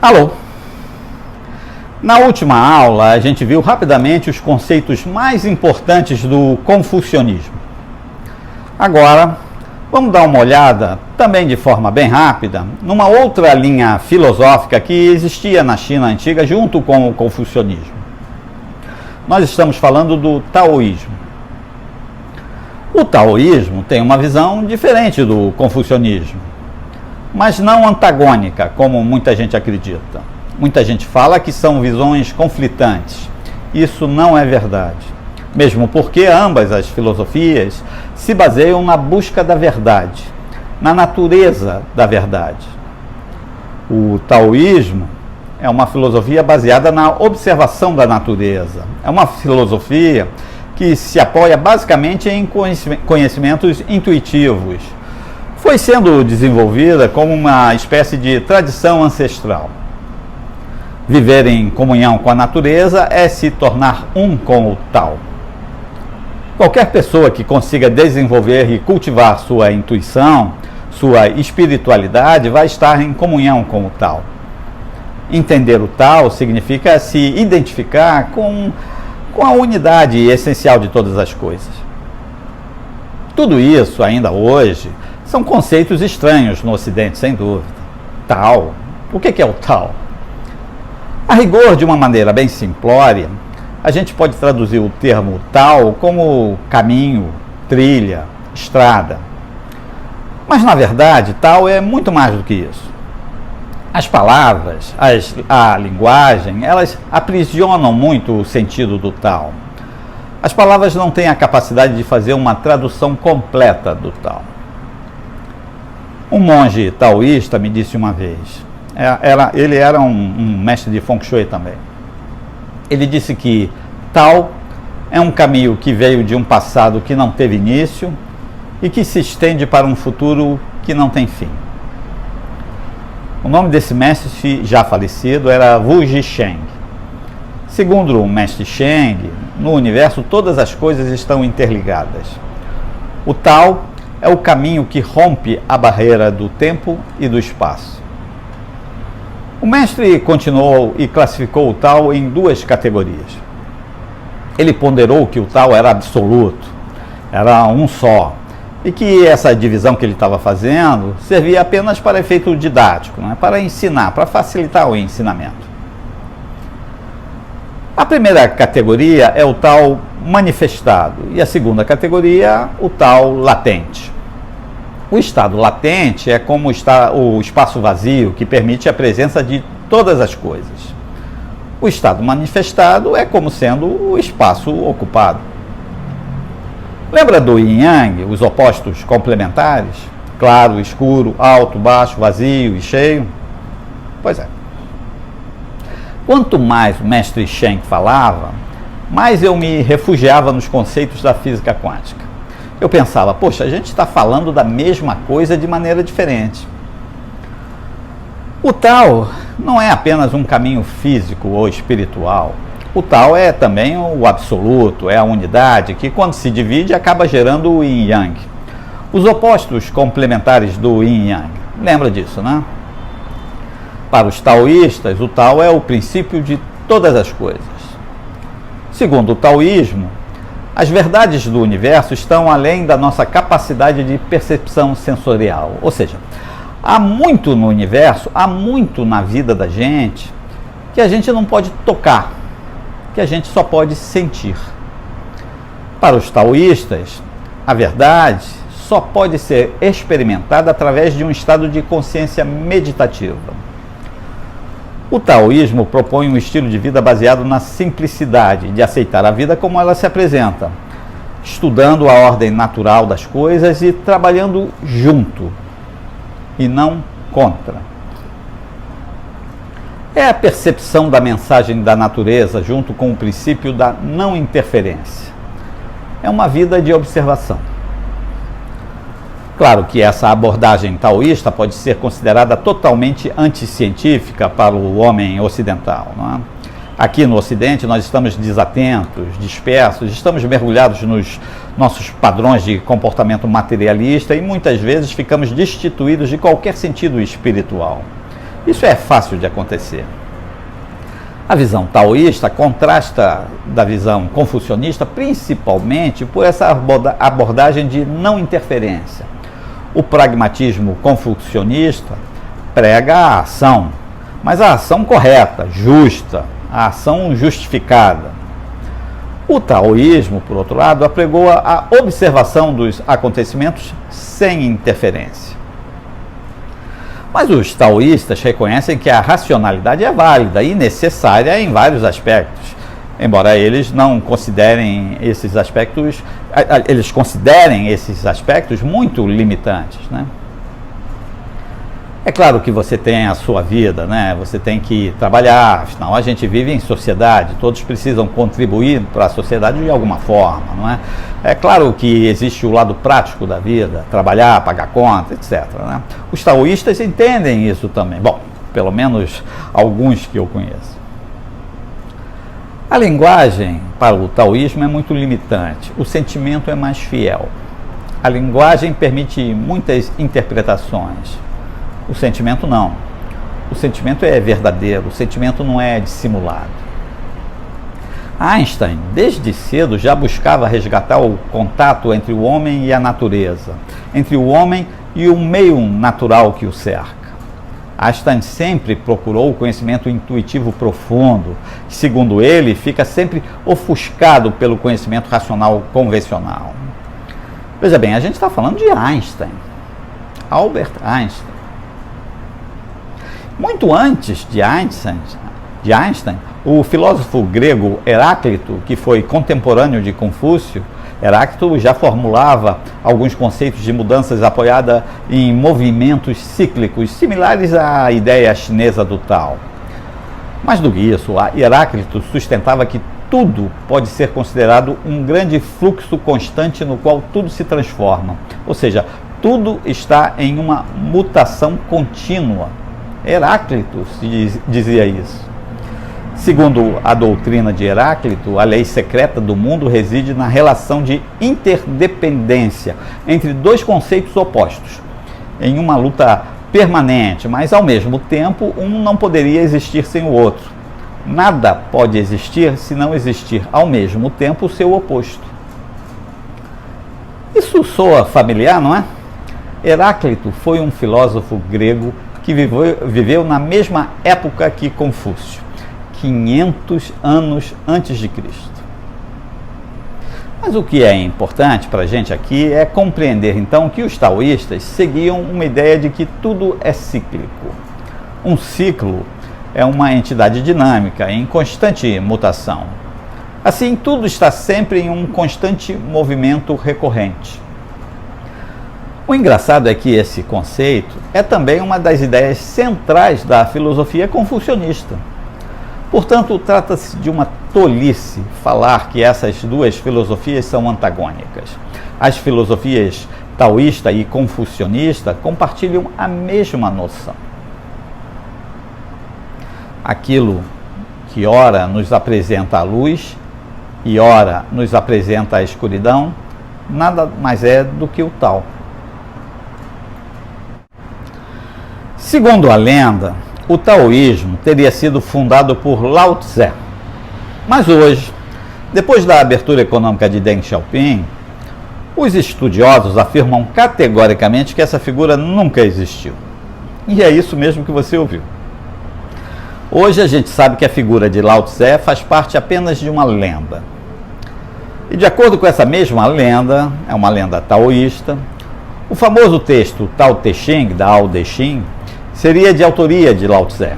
Alô! Na última aula, a gente viu rapidamente os conceitos mais importantes do confucionismo. Agora, vamos dar uma olhada, também de forma bem rápida, numa outra linha filosófica que existia na China antiga junto com o confucionismo. Nós estamos falando do taoísmo. O taoísmo tem uma visão diferente do confucionismo, mas não antagônica, como muita gente acredita. Muita gente fala que são visões conflitantes. Isso não é verdade. Mesmo porque ambas as filosofias se baseiam na busca da verdade, na natureza da verdade. O taoísmo é uma filosofia baseada na observação da natureza. É uma filosofia que se apoia basicamente em conhecimentos intuitivos. Foi sendo desenvolvida como uma espécie de tradição ancestral. Viver em comunhão com a natureza é se tornar um com o Tao. Qualquer pessoa que consiga desenvolver e cultivar sua intuição, sua espiritualidade, vai estar em comunhão com o Tao. Entender o Tao significa se identificar com a unidade essencial de todas as coisas. Tudo isso, ainda hoje, são conceitos estranhos no Ocidente, sem dúvida. Tao. O que é o Tao? A rigor, de uma maneira bem simplória, a gente pode traduzir o termo Tao como caminho, trilha, estrada. Mas, na verdade, Tao é muito mais do que isso. As palavras, a linguagem, elas aprisionam muito o sentido do Tao. As palavras não têm a capacidade de fazer uma tradução completa do Tao. Um monge taoísta me disse uma vez, ele era um mestre de Feng Shui também. Ele disse que Tao é um caminho que veio de um passado que não teve início e que se estende para um futuro que não tem fim. O nome desse mestre já falecido era Wu Zhisheng. Segundo o mestre Sheng, no universo todas as coisas estão interligadas. O Tao é o caminho que rompe a barreira do tempo e do espaço. O mestre continuou e classificou o Tao em duas categorias. Ele ponderou que o Tao era absoluto, era um só, e que essa divisão que ele estava fazendo servia apenas para efeito didático, para ensinar, para facilitar o ensinamento. A primeira categoria é o Tao manifestado e a segunda categoria, o Tao latente. O estado latente é como está o espaço vazio que permite a presença de todas as coisas. O estado manifestado é como sendo o espaço ocupado. Lembra do Yin Yang, os opostos complementares? Claro, escuro, alto, baixo, vazio e cheio? Pois é. Quanto mais o mestre Sheng falava, mais eu me refugiava nos conceitos da física quântica. Eu pensava, poxa, a gente está falando da mesma coisa de maneira diferente. O Tao não é apenas um caminho físico ou espiritual. O Tao é também o absoluto, é a unidade que, quando se divide, acaba gerando o Yin Yang. Os opostos complementares do Yin Yang. Lembra disso, né? Para os taoístas, o Tao é o princípio de todas as coisas. Segundo o taoísmo, as verdades do universo estão além da nossa capacidade de percepção sensorial. Ou seja, há muito no universo, há muito na vida da gente que a gente não pode tocar, que a gente só pode sentir. Para os taoístas, a verdade só pode ser experimentada através de um estado de consciência meditativa. O taoísmo propõe um estilo de vida baseado na simplicidade de aceitar a vida como ela se apresenta, estudando a ordem natural das coisas e trabalhando junto e não contra. É a percepção da mensagem da natureza junto com o princípio da não interferência. É uma vida de observação. Claro que essa abordagem taoísta pode ser considerada totalmente anticientífica para o homem ocidental, não é? Aqui no Ocidente nós estamos desatentos, dispersos, estamos mergulhados nos nossos padrões de comportamento materialista e muitas vezes ficamos destituídos de qualquer sentido espiritual. Isso é fácil de acontecer. A visão taoísta contrasta da visão confucionista principalmente por essa abordagem de não interferência. O pragmatismo confucionista prega a ação, mas a ação correta, justa, a ação justificada. O taoísmo, por outro lado, apregou a observação dos acontecimentos sem interferência. Mas os taoístas reconhecem que a racionalidade é válida e necessária em vários aspectos, embora eles não considerem esses aspectos, eles considerem esses aspectos muito limitantes, né? É claro que você tem a sua vida, né? Você tem que trabalhar, afinal a gente vive em sociedade, todos precisam contribuir para a sociedade de alguma forma, não é? É claro que existe o lado prático da vida, trabalhar, pagar conta, etc, né? Os taoístas entendem isso também, bom, pelo menos alguns que eu conheço. A linguagem para o taoísmo é muito limitante, o sentimento é mais fiel. A linguagem permite muitas interpretações. O sentimento não. O sentimento é verdadeiro, o sentimento não é dissimulado. Einstein, desde cedo, já buscava resgatar o contato entre o homem e a natureza, entre o homem e o meio natural que o cerca. Einstein sempre procurou o conhecimento intuitivo profundo, que, segundo ele, fica sempre ofuscado pelo conhecimento racional convencional. Veja bem, a gente está falando de Einstein, Albert Einstein. Muito antes de Einstein, o filósofo grego Heráclito, que foi contemporâneo de Confúcio, Heráclito já formulava alguns conceitos de mudanças apoiada em movimentos cíclicos, similares à ideia chinesa do Tao. Mais do que isso, Heráclito sustentava que tudo pode ser considerado um grande fluxo constante no qual tudo se transforma, ou seja, tudo está em uma mutação contínua. Heráclito dizia isso. Segundo a doutrina de Heráclito, a lei secreta do mundo reside na relação de interdependência entre dois conceitos opostos, em uma luta permanente, mas ao mesmo tempo um não poderia existir sem o outro. Nada pode existir se não existir ao mesmo tempo o seu oposto. Isso soa familiar, não é? Heráclito foi um filósofo grego que viveu na mesma época que Confúcio, 500 anos antes de Cristo. Mas o que é importante para a gente aqui é compreender então que os taoístas seguiam uma ideia de que tudo é cíclico. Um ciclo é uma entidade dinâmica, em constante mutação. Assim, tudo está sempre em um constante movimento recorrente. O engraçado é que esse conceito é também uma das ideias centrais da filosofia confucionista. Portanto, trata-se de uma tolice falar que essas duas filosofias são antagônicas. As filosofias taoísta e confucionista compartilham a mesma noção. Aquilo que ora nos apresenta a luz e ora nos apresenta a escuridão, nada mais é do que o Tao. Segundo a lenda, o taoísmo teria sido fundado por Lao Tse. Mas hoje, depois da abertura econômica de Deng Xiaoping, os estudiosos afirmam categoricamente que essa figura nunca existiu. E é isso mesmo que você ouviu. Hoje a gente sabe que a figura de Lao Tse faz parte apenas de uma lenda. E de acordo com essa mesma lenda, é uma lenda taoísta, o famoso texto Tao Te Ching, da Ao De Ching, seria de autoria de Lao Tse.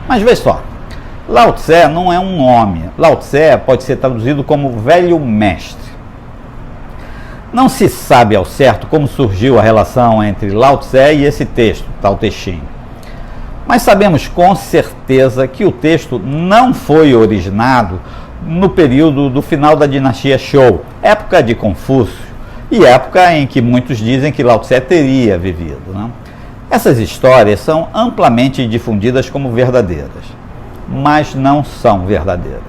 Mas veja só, Lao Tse não é um nome. Lao Tse pode ser traduzido como velho mestre. Não se sabe ao certo como surgiu a relação entre Lao Tse e esse texto, Tao Te Ching. Mas sabemos com certeza que o texto não foi originado no período do final da dinastia Zhou, época de Confúcio, e época em que muitos dizem que Lao Tse teria vivido, né? Essas histórias são amplamente difundidas como verdadeiras, mas não são verdadeiras.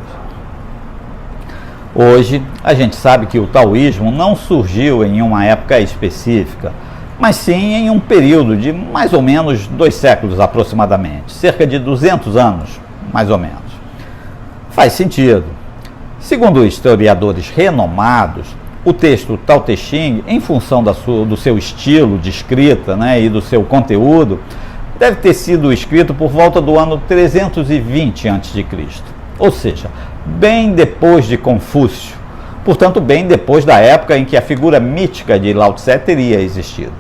Hoje, a gente sabe que o taoísmo não surgiu em uma época específica, mas sim em um período de mais ou menos 2 séculos aproximadamente, cerca de 200 anos, mais ou menos. Faz sentido. Segundo historiadores renomados, o texto Tao Te Ching, em função do seu estilo de escrita, né, e do seu conteúdo, deve ter sido escrito por volta do ano 320 a.C., ou seja, bem depois de Confúcio, portanto, bem depois da época em que a figura mítica de Lao Tse teria existido.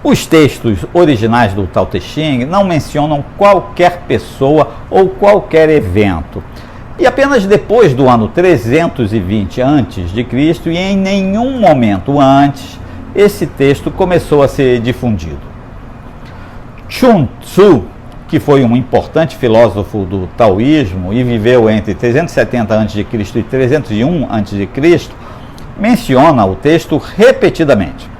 Os textos originais do Tao Te Ching não mencionam qualquer pessoa ou qualquer evento, e apenas depois do ano 320 a.C., e em nenhum momento antes, esse texto começou a ser difundido. Chun Tzu, que foi um importante filósofo do taoísmo e viveu entre 370 a.C. e 301 a.C., menciona o texto repetidamente.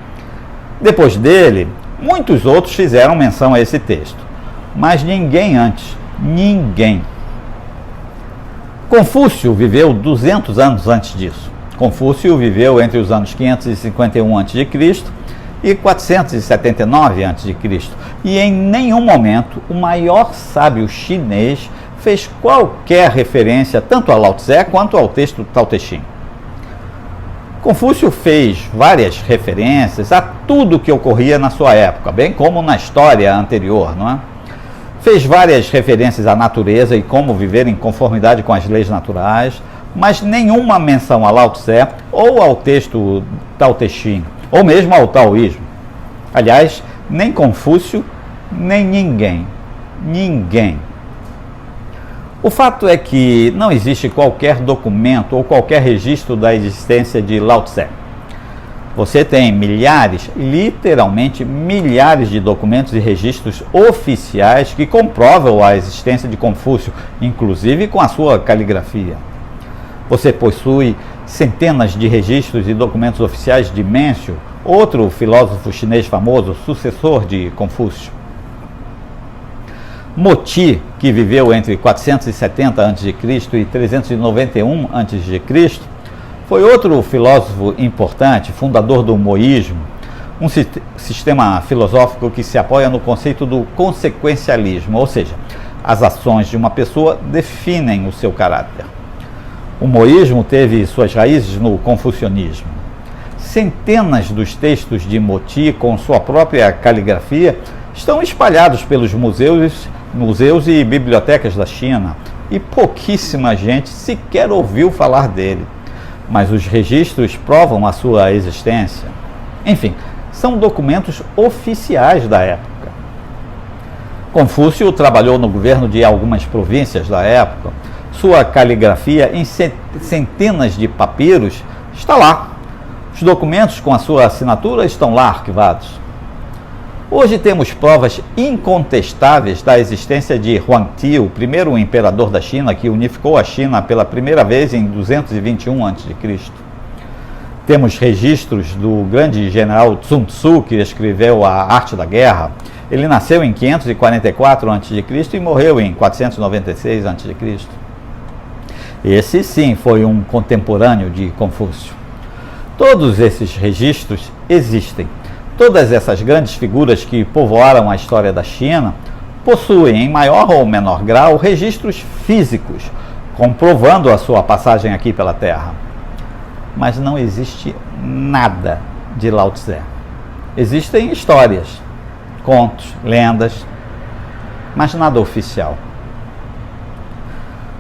Depois dele, muitos outros fizeram menção a esse texto, mas ninguém antes, ninguém. Confúcio viveu 200 anos antes disso. Confúcio viveu entre os anos 551 a.C. e 479 a.C., e em nenhum momento o maior sábio chinês fez qualquer referência tanto a Lao Tse quanto ao texto Tao Te Ching. Confúcio fez várias referências a tudo que ocorria na sua época, bem como na história anterior, não é? Fez várias referências à natureza e como viver em conformidade com as leis naturais, mas nenhuma menção a Lao Tse ou ao texto Tao Te Ching, ou mesmo ao taoísmo. Aliás, nem Confúcio, nem ninguém. Ninguém. O fato é que não existe qualquer documento ou qualquer registro da existência de Lao Tse. Você tem milhares, literalmente milhares de documentos e registros oficiais que comprovam a existência de Confúcio, inclusive com a sua caligrafia. Você possui centenas de registros e documentos oficiais de Mencius, outro filósofo chinês famoso, sucessor de Confúcio. Moti, que viveu entre 470 a.C. e 391 a.C., foi outro filósofo importante, fundador do moísmo, um sistema filosófico que se apoia no conceito do consequencialismo, ou seja, as ações de uma pessoa definem o seu caráter. O moísmo teve suas raízes no confucionismo. Centenas dos textos de Moti, com sua própria caligrafia, estão espalhados pelos museus e bibliotecas da China, e pouquíssima gente sequer ouviu falar dele. Mas os registros provam a sua existência. Enfim, são documentos oficiais da época. Confúcio trabalhou no governo de algumas províncias da época. Sua caligrafia em centenas de papiros está lá. Os documentos com a sua assinatura estão lá arquivados. Hoje temos provas incontestáveis da existência de Huangti, o primeiro imperador da China que unificou a China pela primeira vez em 221 a.C. Temos registros do grande general Sun Tzu, que escreveu A Arte da Guerra. Ele nasceu em 544 a.C. e morreu em 496 a.C. Esse sim foi um contemporâneo de Confúcio. Todos esses registros existem. Todas essas grandes figuras que povoaram a história da China possuem, em maior ou menor grau, registros físicos, comprovando a sua passagem aqui pela Terra. Mas não existe nada de Lao Tse. Existem histórias, contos, lendas, mas nada oficial.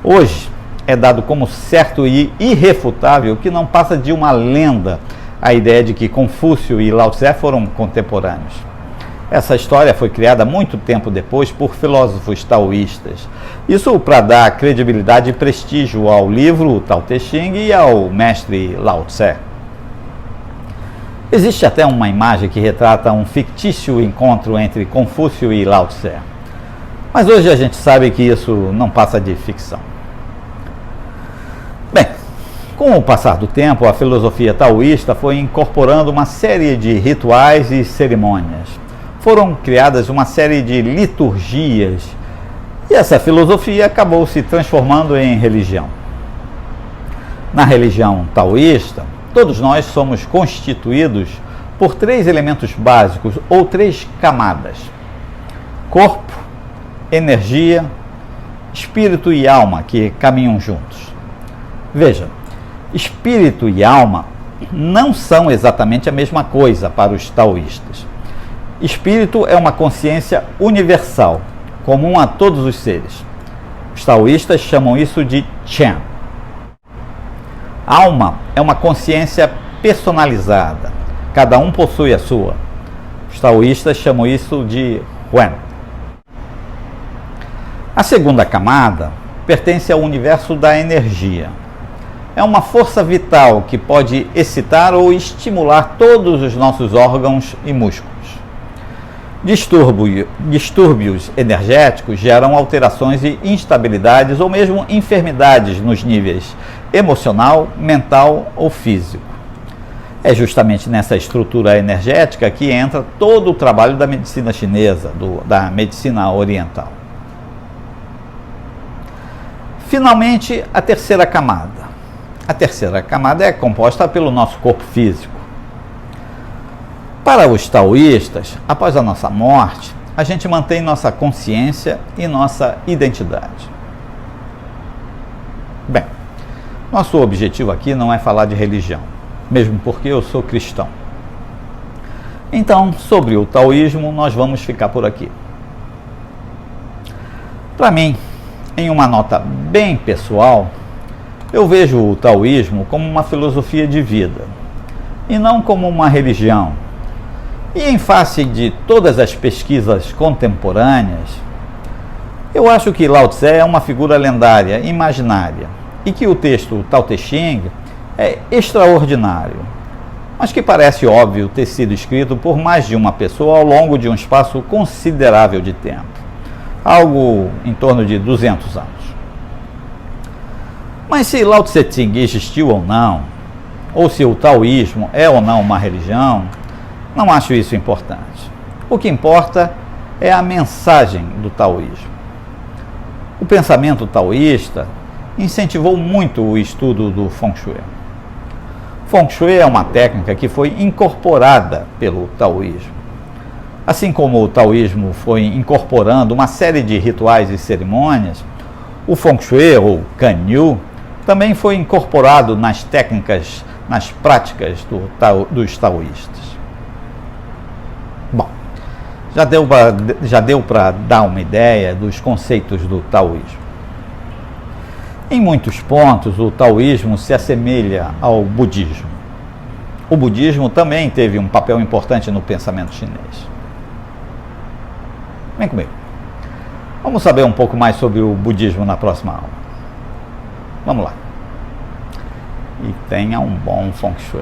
Hoje é dado como certo e irrefutável que não passa de uma lenda a ideia de que Confúcio e Lao Tse foram contemporâneos. Essa história foi criada muito tempo depois por filósofos taoístas. Isso para dar credibilidade e prestígio ao livro Tao Te Ching e ao mestre Lao Tse. Existe até uma imagem que retrata um fictício encontro entre Confúcio e Lao Tse. Mas hoje a gente sabe que isso não passa de ficção. Bem, com o passar do tempo, a filosofia taoísta foi incorporando uma série de rituais e cerimônias. Foram criadas uma série de liturgias e essa filosofia acabou se transformando em religião. Na religião taoísta, todos nós somos constituídos por três elementos básicos ou três camadas: corpo, energia, espírito e alma, que caminham juntos. Veja, espírito e alma não são exatamente a mesma coisa para os taoístas. Espírito é uma consciência universal, comum a todos os seres. Os taoístas chamam isso de Chen. Alma é uma consciência personalizada, cada um possui a sua. Os taoístas chamam isso de Huan. A segunda camada pertence ao universo da energia. É uma força vital que pode excitar ou estimular todos os nossos órgãos e músculos. Distúrbios energéticos geram alterações e instabilidades ou mesmo enfermidades nos níveis emocional, mental ou físico. É justamente nessa estrutura energética que entra todo o trabalho da medicina chinesa, da medicina oriental. Finalmente, a terceira camada. A terceira camada é composta pelo nosso corpo físico. Para os taoístas, após a nossa morte, a gente mantém nossa consciência e nossa identidade. Bem, nosso objetivo aqui não é falar de religião, mesmo porque eu sou cristão. Então, sobre o taoísmo, nós vamos ficar por aqui. Para mim, em uma nota bem pessoal, eu vejo o taoísmo como uma filosofia de vida, e não como uma religião. E em face de todas as pesquisas contemporâneas, eu acho que Lao Tse é uma figura lendária, imaginária, e que o texto Tao Te Ching é extraordinário, mas que parece óbvio ter sido escrito por mais de uma pessoa ao longo de um espaço considerável de tempo, algo em torno de 200 anos. Mas se Lao Tse Ting existiu ou não, ou se o taoísmo é ou não uma religião, não acho isso importante. O que importa é a mensagem do taoísmo. O pensamento taoísta incentivou muito o estudo do Feng Shui. Feng Shui é uma técnica que foi incorporada pelo taoísmo. Assim como o taoísmo foi incorporando uma série de rituais e cerimônias, o Feng Shui, ou Kanyu, também foi incorporado nas técnicas, nas práticas dos taoístas. Bom, já deu para dar uma ideia dos conceitos do taoísmo. Em muitos pontos, o taoísmo se assemelha ao budismo. O budismo também teve um papel importante no pensamento chinês. Vem comigo. Vamos saber um pouco mais sobre o budismo na próxima aula. Vamos lá. E tenha um bom Feng Shui.